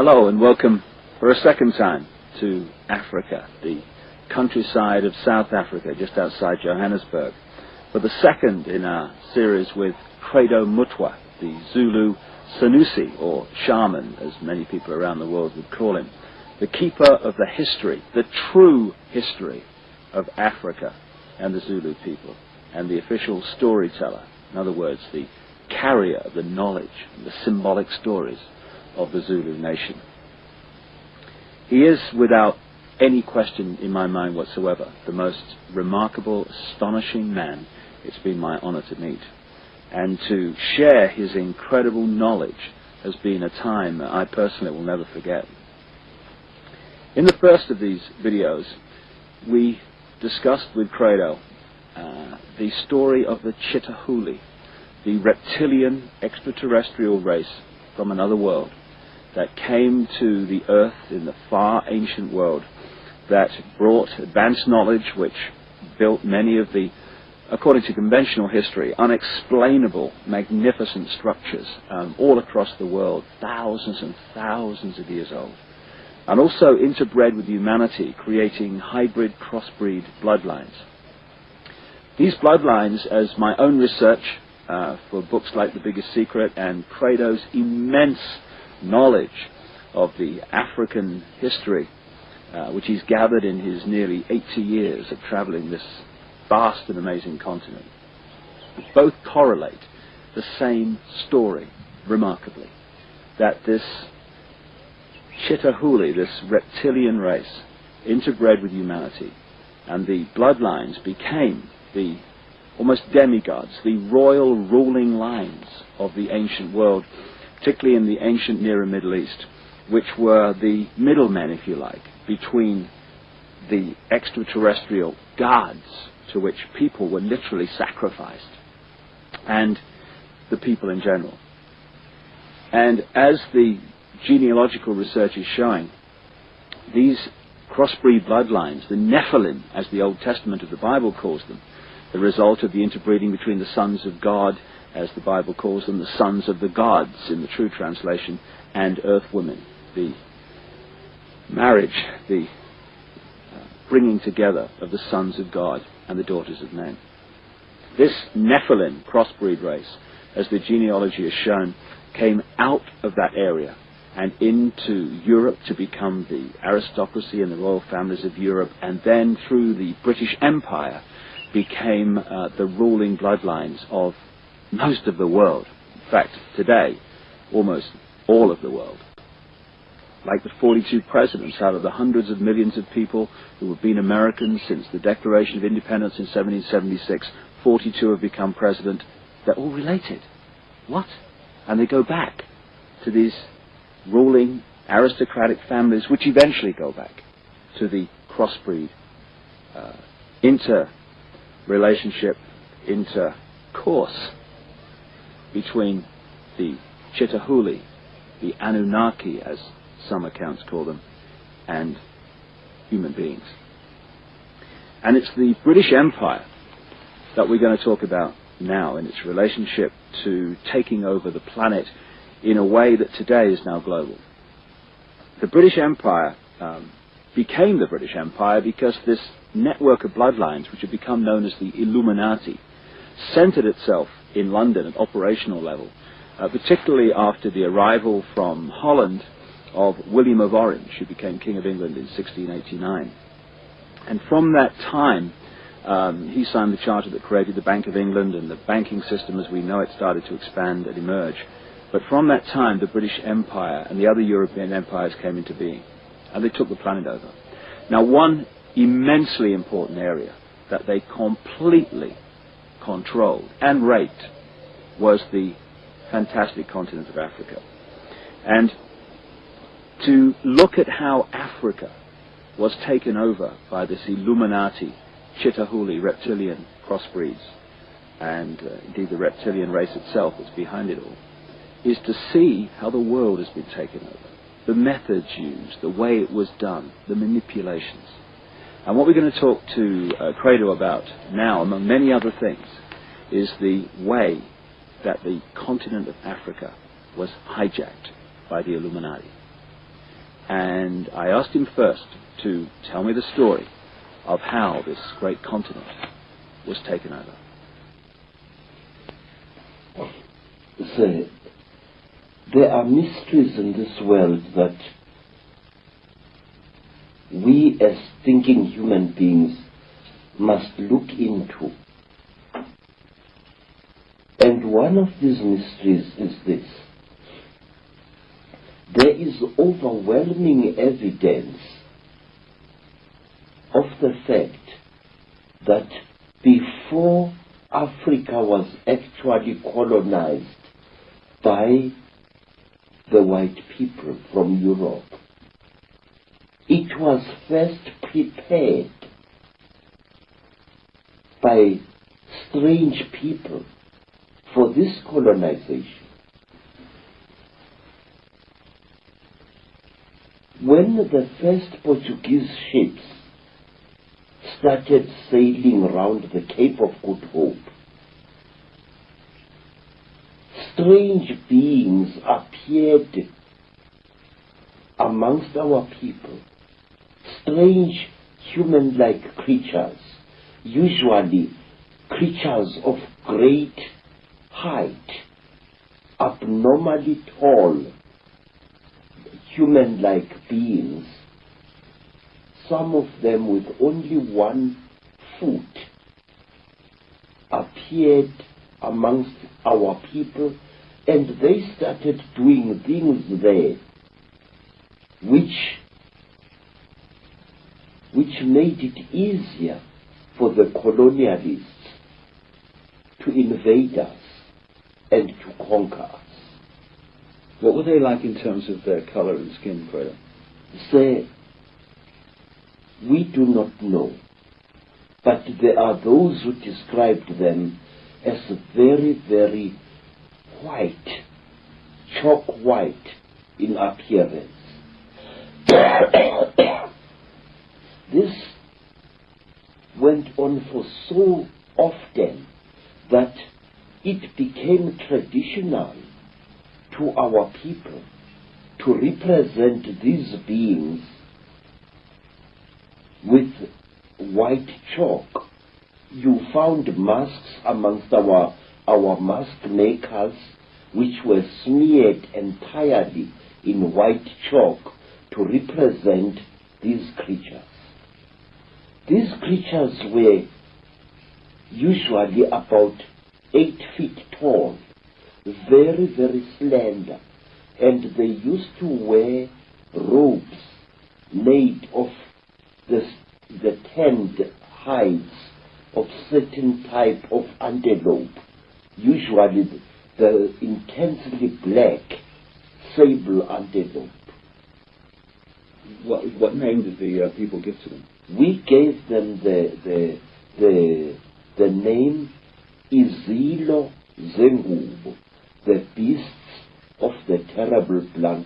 Hello and welcome for a second time to Africa, the countryside of South Africa, just outside Johannesburg, for the second in our series with Credo Mutwa, the Zulu Sanusi, or shaman, as many people around the world would call him, the keeper of the history, the true history of Africa and the Zulu people, and the official storyteller, in other words, the carrier of the knowledge and the symbolic stories of the Zulu nation. He is, without any question in my mind whatsoever, the most remarkable, astonishing man it's been my honor to meet. And to share his incredible knowledge has been a time that I personally will never forget. In the first of these videos, we discussed with Credo the story of the Chitahuli, the reptilian extraterrestrial race from another world that came to the earth in the far ancient world, that brought advanced knowledge which built many of the, according to conventional history, unexplainable, magnificent structures all across the world, thousands and thousands of years old, and also interbred with humanity, creating hybrid crossbreed bloodlines. These bloodlines, as my own research for books like The Biggest Secret and Credo's immense knowledge of the African history, which he's gathered in his nearly 80 years of traveling this vast and amazing continent, both correlate the same story, remarkably, that this Chitahuli, this reptilian race, interbred with humanity, and the bloodlines became the almost demigods, the royal ruling lines of the ancient world, particularly in the ancient Near and Middle East, which were the middlemen, if you like, between the extraterrestrial gods to which people were literally sacrificed, and the people in general. And as the genealogical research is showing, these crossbreed bloodlines, the Nephilim, as the Old Testament of the Bible calls them, the result of the interbreeding between the sons of God, as the Bible calls them, the sons of the gods in the true translation, and earth women, the marriage, the bringing together of the sons of God and the daughters of men. This Nephilim crossbreed race, as the genealogy has shown, came out of that area and into Europe to become the aristocracy and the royal families of Europe, and then through the British Empire became the ruling bloodlines of most of the world. In fact, today, almost all of the world. Like the 42 presidents out of the hundreds of millions of people who have been Americans since the Declaration of Independence in 1776, 42 have become president. They're all related. What? And they go back to these ruling aristocratic families, which eventually go back to the crossbreed, interrelationship, intercourse between the Chitahuli, the Anunnaki, as some accounts call them, and human beings. And it's the British Empire that we're going to talk about now in its relationship to taking over the planet in a way that today is now global. The British Empire became the British Empire because this network of bloodlines, which had become known as the Illuminati, centered itself in London at operational level, particularly after the arrival from Holland of William of Orange, who became King of England in 1689. And from that time, he signed the charter that created the Bank of England, and the banking system as we know it started to expand and emerge. But from that time, the British Empire and the other European empires came into being, and they took the planet over. Now, one immensely important area that they completely controlled and raped was the fantastic continent of Africa. And to look at how Africa was taken over by this Illuminati, Chitahuli, reptilian crossbreeds, and indeed the reptilian race itself that's behind it all, is to see how the world has been taken over, the methods used, the way it was done, the manipulations. And what we're going to talk to Credo about now, among many other things, is the way that the continent of Africa was hijacked by the Illuminati. And I asked him first to tell me the story of how this great continent was taken over. So, there are mysteries in this world that we as thinking human beings must look into. And one of these mysteries is this. There is overwhelming evidence of the fact that before Africa was actually colonized by the white people from Europe, it was first prepared by strange people for this colonization. When the first Portuguese ships started sailing around the Cape of Good Hope, strange beings appeared amongst our people, strange human-like creatures, usually creatures of great height, abnormally tall, human-like beings, some of them with only 1 foot, appeared amongst our people, and they started doing things there which made it easier for the colonialists to invade us and to conquer us. What were they like in terms of their colour and skin, Credo? Say, we do not know, but there are those who described them as very, very white, chalk white in appearance. This went on for so often that it became traditional to our people to represent these beings with white chalk. You found masks amongst our mask makers which were smeared entirely in white chalk to represent these creatures. These creatures were usually about 8 feet tall, very, very slender, and they used to wear robes made of the tanned hides of certain type of antelope, usually the intensely black sable antelope. What name did the people give to them? We gave them the name Izilo Zengubo, the beasts of the terrible blunt